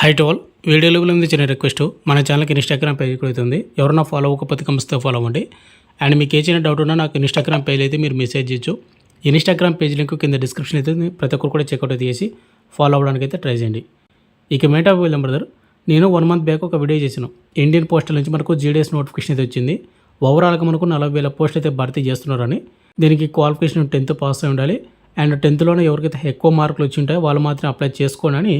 High to all వీడియోలో ఉంది చిన్న రిక్వెస్ట్ మన ఛానల్కి ఇన్స్టాగ్రామ్ పేజ్ కూడా అవుతుంది. ఎవరన్నా ఫాలో అవ్వకపోతే కంపల్సరీ ఫాలో అవ్వండి. అండ్ మీకు ఏ చిన్న డౌట్ ఉన్నా నాకు ఇన్స్టాగ్రామ్ పేజ్ అయితే మీరు మెసేజ్ చేయొచ్చు. ఇన్స్టాగ్రామ్ పేజ్ లింక్ కింద డిస్క్రిప్షన్ అయితే ప్రతి ఒక్కరు కూడా చెక్అవుట్ అయితే చేసి ఫాలో అవ్వడానికి అయితే ట్రై చేయండి. ఇక మెయిన్ టాపిక్ వెళ్దాం బ్రదర్. నేను 1 month బ్యాక్ ఒక వీడియో చేశాను. ఇండియన్ పోస్టల్ నుంచి మనకు జీడీఎస్ నోటిఫికేషన్ అయితే వచ్చింది. ఓవరాల్గా మనకు 40,000 పోస్టులు అయితే భర్తీ చేస్తున్నారని. దీనికి క్వాలిఫికేషన్ 10th పాస్ అయి ఉండాలి. అండ్ 10thలోనే ఎవరికైతే ఎక్కువ మార్కులు వచ్చి ఉంటాయో వాళ్ళు మాత్రం అప్లై చేసుకోండి అని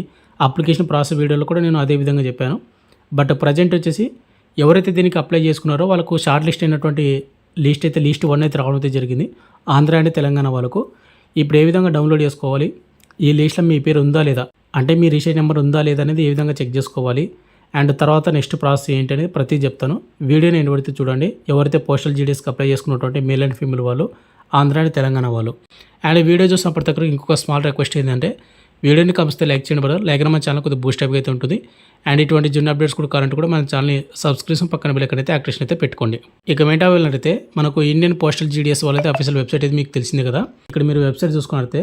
అప్లికేషన్ ప్రాసెస్ వీడియోలో కూడా నేను అదే విధంగా చెప్పాను. బట్ ప్రజెంట్ వచ్చేసి ఎవరైతే దీనికి అప్లై చేసుకున్నారో వాళ్ళకు షార్ట్ లిస్ట్ అయినటువంటి లిస్ట్ 1 అయితే రావడం అయితే జరిగింది. ఆంధ్ర అండ్ తెలంగాణ వాళ్ళకు. ఇప్పుడు ఏ విధంగా డౌన్లోడ్ చేసుకోవాలి, ఈ లిస్ట్లో మీ పేరు ఉందా లేదా, అంటే మీ రిజిస్ట్రేషన్ నెంబర్ ఉందా లేదా అనేది ఏ విధంగా చెక్ చేసుకోవాలి, అండ్ తర్వాత నెక్స్ట్ ప్రాసెస్ ఏంటి అనేది ప్రతి చెప్తాను. వీడియోని ఎండ్ చూడండి. ఎవరైతే పోస్టల్ జీడీఎస్కి అప్లై చేసుకున్నటువంటి మేల్ అండ్ ఫీమేల్ వాళ్ళు, ఆంధ్ర అండ్ తెలంగాణ వాళ్ళు. అండ్ వీడియో చూసినప్పటి దగ్గర ఇంకొక స్మాల్ రిక్వెస్ట్ ఏంటంటే వీడియోని కంపల్సరీ లైక్ చేయండి బ్రదర్. లేకపోతే మన ఛానల్ కొద్దిగా బూస్ట్ అప్ అయితే ఉంటుంది. అండ్ ఇటువంటి జూన్ అప్డేట్స్ కూడా కరెంట్ కూడా మన ఛానల్ని సబ్స్క్రిప్షన్ పక్కన బెల్ అయితే యాక్టివేషన్ అయితే పెట్టుకోండి. ఇక మెయిన్ వెళ్ళినట్టయితే మనకు ఇండియన్ పోస్టల్ జీడీఎస్ వాళ్ళైతే అఫీషియల్ వెబ్సైట్ అయితే మీకు తెలిసింది కదా. ఇక్కడ మీరు వెబ్సైట్ చూసుకున్నట్లయితే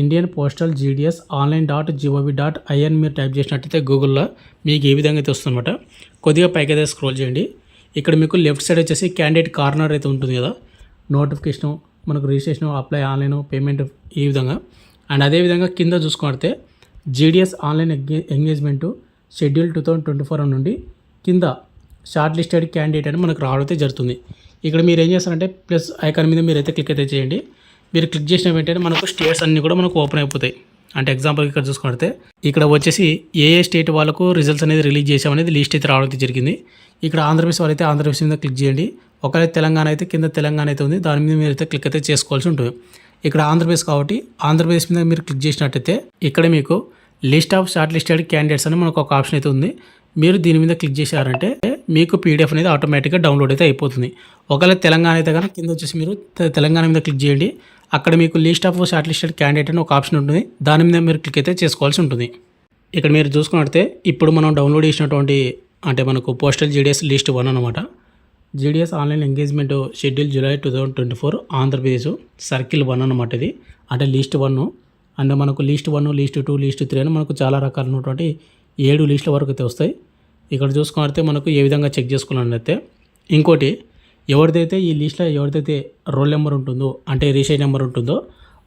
ఇండియన్ పోస్టల్ జీడీఎస్ online.gov.in మీరు టైప్ చేసినట్టయితే గూగుల్లో మీకు ఏ విధంగా అయితే వస్తుందన్నమాట. కొద్దిగా పైకి అయితే స్క్రోల్ చేయండి. ఇక్కడ మీకు లెఫ్ట్ సైడ్ వచ్చేసి క్యాండిడేట్ కార్నర్ అయితే ఉంటుంది కదా, నోటిఫికేషన్, మనకు రిజిస్ట్రేషన్, అప్లై ఆన్లైన్, పేమెంట్ ఈ విధంగా. అండ్ అదేవిధంగా కింద చూసుకుంటే జీడీఎస్ ఆన్లైన్ ఎంగేజ్మెంట్ షెడ్యూల్ 2024 నుండి కింద షార్ట్ లిస్టెడ్ క్యాండిడేట్ అని మనకు రావడం అయితే జరుగుతుంది. ఇక్కడ మీరు ఏం చేస్తారంటే ప్లస్ ఐకాన్ మీద మీరైతే క్లిక్ అయితే చేయండి. మీరు క్లిక్ చేసిన వెంటనే మనకు స్టేట్స్ అన్నీ కూడా మనకు ఓపెన్ అయిపోతాయి. అంటే ఎగ్జాంపుల్ ఇక్కడ చూసుకుంటే ఇక్కడ వచ్చేసి ఏ స్టేట్ వాళ్ళకు రిజల్ట్స్ అనేది రిలీజ్ చేసామనేది లిస్ట్ అయితే రావడం అయితే జరిగింది. ఇక్కడ ఆంధ్రప్రదేశ్ వాళ్ళైతే ఆంధ్రప్రదేశ్ మీద క్లిక్ చేయండి. ఒకవేళ తెలంగాణ అయితే కింద తెలంగాణ అయితే ఉంది, దాని మీద మీరు అయితే క్లిక్ అయితే చేసుకోవాల్సి ఉంటుంది. ఇక్కడ ఆంధ్రప్రదేశ్ కాబట్టి ఆంధ్రప్రదేశ్ మీద మీరు క్లిక్ చేసినట్టయితే ఇక్కడ మీకు list of short listed candidates అని మనకు ఒక ఆప్షన్ అయితే ఉంది. మీరు దీని మీద క్లిక్ చేశారంటే మీకు పీడిఎఫ్ అనేది ఆటోమేటిక్గా డౌన్లోడ్ అయితే అయిపోతుంది. ఒకవేళ తెలంగాణ అయితే కనుక కింద వచ్చేసి మీరు తెలంగాణ మీద క్లిక్ చేయండి. అక్కడ మీకు list of short listed candidate అని ఒక ఆప్షన్ ఉంటుంది. దాని మీద మీరు క్లిక్ అయితే చేసుకోవాల్సి ఉంటుంది. ఇక్కడ మీరు చూసుకున్నట్లయితే ఇప్పుడు మనం డౌన్లోడ్ చేసినటువంటి అంటే మనకు పోస్టల్ జీడీఎస్ లిస్ట్ 1 అనమాట. GDS online engagement schedule July 2024 Andhra Pradesh circle 1 అనమాట. ఇది అంటే లిస్ట్ 1. అండ్ మనకు లిస్ట్ 1, లిస్ట్ 2, లిస్ట్ 3 అని మనకు చాలా రకాలైనటువంటి 7 లిస్టుల వరకు అయితే వస్తాయి. ఇక్కడ చూసుకుంటే మనకు ఏ విధంగా చెక్ చేసుకోవాలనైతే ఇంకోటి, ఎవరిదైతే ఈ లిస్ట్లో ఎవరిదైతే రోల్ నెంబర్ ఉంటుందో అంటే రిజిస్ట్రేషన్ నెంబర్ ఉంటుందో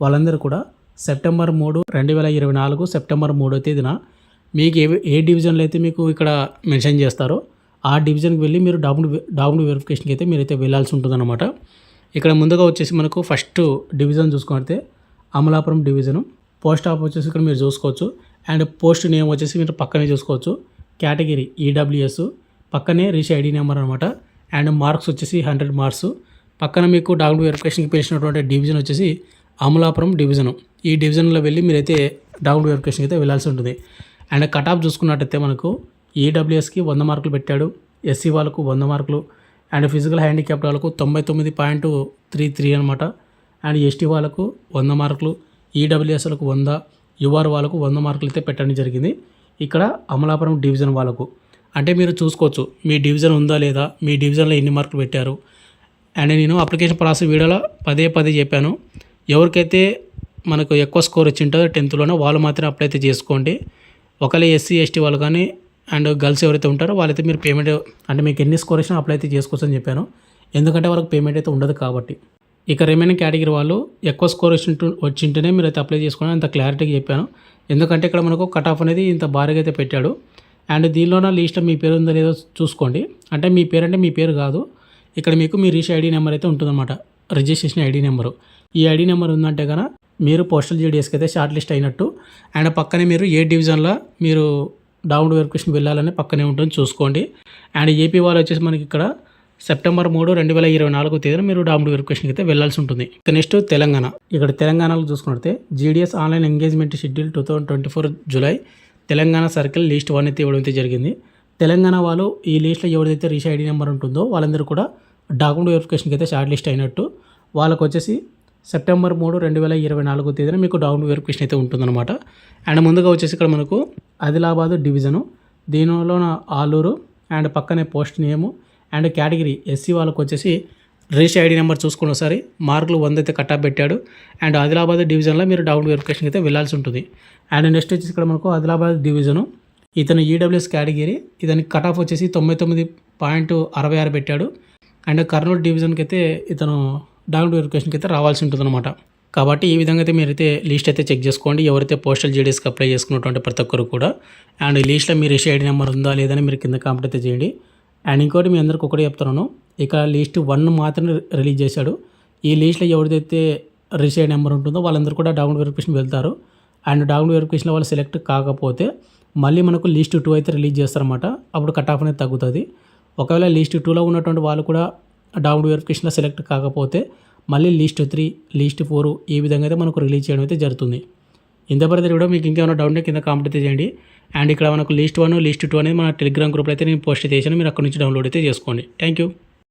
వాళ్ళందరూ కూడా September 3, 2024 September 3వ తేదీన మీకు ఏ డివిజన్లో అయితే మీకు ఇక్కడ మెన్షన్ చేస్తారో ఆ డివిజన్కి వెళ్ళి మీరు డాక్యుమెంట్ వెరిఫికేషన్కి అయితే మీరైతే వెళ్ళాల్సి ఉంటుందన్నమాట. ఇక్కడ ముందుగా వచ్చేసి మనకు ఫస్ట్ డివిజన్ చూసుకుంటే అమలాపురం డివిజను. పోస్ట్ ఆఫ్ వచ్చేసి ఇక్కడ మీరు చూసుకోవచ్చు. అండ్ పోస్ట్ నేమ్ వచ్చేసి మీరు పక్కనే చూసుకోవచ్చు. కేటగిరీ ఈడబ్ల్యూఎస్, పక్కనే రిజిస్టర్ ఐడి నెంబర్ అనమాట. అండ్ మార్క్స్ వచ్చేసి 100 మార్క్స్. పక్కన మీకు డాక్యుమెంట్ వెరిఫికేషన్కి పిలిచినటువంటి డివిజన్ వచ్చేసి అమలాపురం డివిజను. ఈ డివిజన్లో వెళ్ళి మీరైతే డాక్యుమెంట్ వెరిఫికేషన్కి అయితే వెళ్ళాల్సి ఉంటుంది. అండ్ కట్ ఆఫ్ చూసుకున్నట్టయితే మనకు ఈడబ్ల్యూఎస్కి 100 మార్కులు పెట్టాడు, ఎస్సీ వాళ్ళకు 100 మార్కులు, అండ్ ఫిజికల్ హ్యాండిక్యాప్డ్ వాళ్ళకు 99.33 అనమాట. అండ్ ఎస్టీ వాళ్ళకు 100 మార్కులు, ఈడబ్ల్యూఎస్ వాళ్ళకు 100, యుఆర్ వాళ్ళకు 100 మార్కులు అయితే పెట్టడం జరిగింది. ఇక్కడ అమలాపురం డివిజన్ వాళ్ళకు అంటే మీరు చూసుకోవచ్చు మీ డివిజన్ ఉందా లేదా, మీ డివిజన్లో ఎన్ని మార్కులు పెట్టారు. అండ్ నేను అప్లికేషన్ ప్రాసెస్ వీడియోలో పదే చెప్పాను, ఎవరికైతే మనకు ఎక్కువ స్కోర్ వచ్చింటుందో 10thలోనే వాళ్ళు మాత్రమే అప్లై అయితే చేసుకోండి. ఒకవేళ ఎస్సీ ఎస్టీ వాళ్ళు కానీ అండ్ గర్ల్స్ ఎవరైతే ఉంటారో వాళ్ళైతే మీరు పేమెంట్ అంటే మీకు ఎన్ని స్కోర్ వచ్చినా అప్లై అయితే చేసుకోవచ్చు అని చెప్పాను. ఎందుకంటే వాళ్ళకి పేమెంట్ అయితే ఉండదు కాబట్టి. ఇక రిమైనింగ్ కేటగిరీ వాళ్ళు ఎక్కువ స్కోర్ వచ్చింటేనే మీరు అయితే అప్లై చేసుకోండి, అంత క్లారిటీగా చెప్పాను. ఎందుకంటే ఇక్కడ మనకు కట్ ఆఫ్ అనేది ఇంత భారీగా అయితే పెట్టాడు. అండ్ దీనిలోన లిస్ట్లో మీ పేరు ఉందో లేదో చూసుకోండి. అంటే మీ పేరు అంటే మీ పేరు కాదు, ఇక్కడ మీకు మీ రిజిస్టర్ ఐడి నెంబర్ అయితే ఉంటుందన్నమాట. Registration ID number. ఈ ఐడి నెంబర్ ఉందంటే కనుక మీరు పోస్టల్ జీడీఎస్కి అయితే షార్ట్ లిస్ట్ అయినట్టు. అండ్ పక్కనే మీరు ఏ డివిజన్లో మీరు డాక్యుమెంట్ వెరిఫికేషన్ వెళ్ళాలని పక్కనే ఉంటుంది చూసుకోండి. అండ్ ఏపీ వాళ్ళు వచ్చేసి మనకి ఇక్కడ September 3, 2024 తేదీన మీరు డాక్యుమెంట్ వెరిఫికేషన్కి అయితే వెళ్ళాల్సి ఉంటుంది. ఇక నెక్స్ట్ తెలంగాణ. ఇక్కడ తెలంగాణలో చూసుకుంటే GDS online engagement schedule 2024 July Telangana circle list 1 అయితే ఇవ్వడం అయితే జరిగింది. తెలంగాణ వాళ్ళు ఈ లిస్ట్లో ఎవరిదైతే రిజిస్టర్ ఐడి నెంబర్ ఉంటుందో వాళ్ళందరూ కూడా డాక్యుమెంట్ వెరిఫికేషన్కి అయితే షార్ట్ లిస్ట్ అయినట్టు. వాళ్ళకు వచ్చేసి September 3, 2024 తేదీన మీకు డాక్యుమెంట్ వెరిఫికేషన్ అయితే ఉంటుందన్నమాట. అండ్ ముందుగా వచ్చేసి ఇక్కడ మనకు ఆదిలాబాద్ డివిజను, దీనిలోన ఆలూరు, అండ్ పక్కనే post name, and category SC వాళ్ళకు వచ్చేసి రిజిస్టర్ ఐడి నెంబర్ చూసుకుని ఒకసారి మార్కులు 100 అయితే కట్ ఆఫ్ పెట్టాడు. అండ్ ఆదిలాబాద్ డివిజన్లో మీరు డాక్యుమెంట్ వెరిఫికేషన్కి అయితే వెళ్ళాల్సి ఉంటుంది. అండ్ నెక్స్ట్ వచ్చేసి ఇక్కడ మనకు ఆదిలాబాద్ డివిజను ఇతను ఈడబ్ల్యూఎస్ కేటగిరీ. ఇతనికి కట్ ఆఫ్ వచ్చేసి 99.66 పెట్టాడు. అండ్ కర్నూలు డివిజన్కి అయితే ఇతను డాక్యుమెంట్ వెరిఫికేషన్కి అయితే రావాల్సి ఉంటుందన్నమాట. కాబట్టి ఈ విధంగా అయితే మీరైతే లిస్ట్ అయితే చెక్ చేసుకోండి. ఎవరైతే పోస్టల్ జీడీఎస్కి అప్లై చేసుకున్నటువంటి ప్రతి ఒక్కరు కూడా. అండ్ ఈ లిస్ట్లో మీ రిజిస్టర్ ఐడి నెంబర్ ఉందా లేదని మీరు కింద కామెంట్ అయితే చేయండి. అండ్ ఇంకోటి మీ అందరికి ఒకటి చెప్తున్నాను, ఇక లిస్ట్ 1 మాత్రమే రిలీజ్ చేశాడు. ఈ లిస్ట్లో ఎవరిదైతే రిజిస్టర్ ఐడి నెంబర్ ఉంటుందో వాళ్ళందరూ కూడా డాక్యుమెంట్ వెరిఫికేషన్ వెళ్తారు. అండ్ డాక్యుమెంట్ వెరిఫికేషన్లో వాళ్ళు సెలెక్ట్ కాకపోతే మళ్ళీ మనకు లిస్ట్ 2 అయితే రిలీజ్ చేస్తారన్నమాట. అప్పుడు కట్ ఆఫ్ అనేది తగ్గుతుంది. ఒకవేళ లిస్ట్ 2లో ఉన్నటువంటి వాళ్ళు కూడా డాక్యుమెంట్ వెరిఫికేషన్లో సెలెక్ట్ కాకపోతే మళ్ళీ లిస్ట్ 3, లిస్ట్ 4 ఈ విధంగా అయితే మనకు రిలీజ్ చేయడం అయితే జరుగుతుంది. ఇంత పరిధి కూడా మీకు ఇంకేమైనా డౌట్ ఉంటే కింద కామెంట్ అయితే చేయండి. అండ్ ఇక్కడ మనకు లిస్ట్ 1, లిస్ట్ 2 అనేది మన టెలిగ్రామ్ గ్రూప్లో అయితే నేను పోస్ట్ చేశాను. మీరు అక్కడ నుంచి డౌన్లోడ్ అయితే చేసుకోండి. Thank you.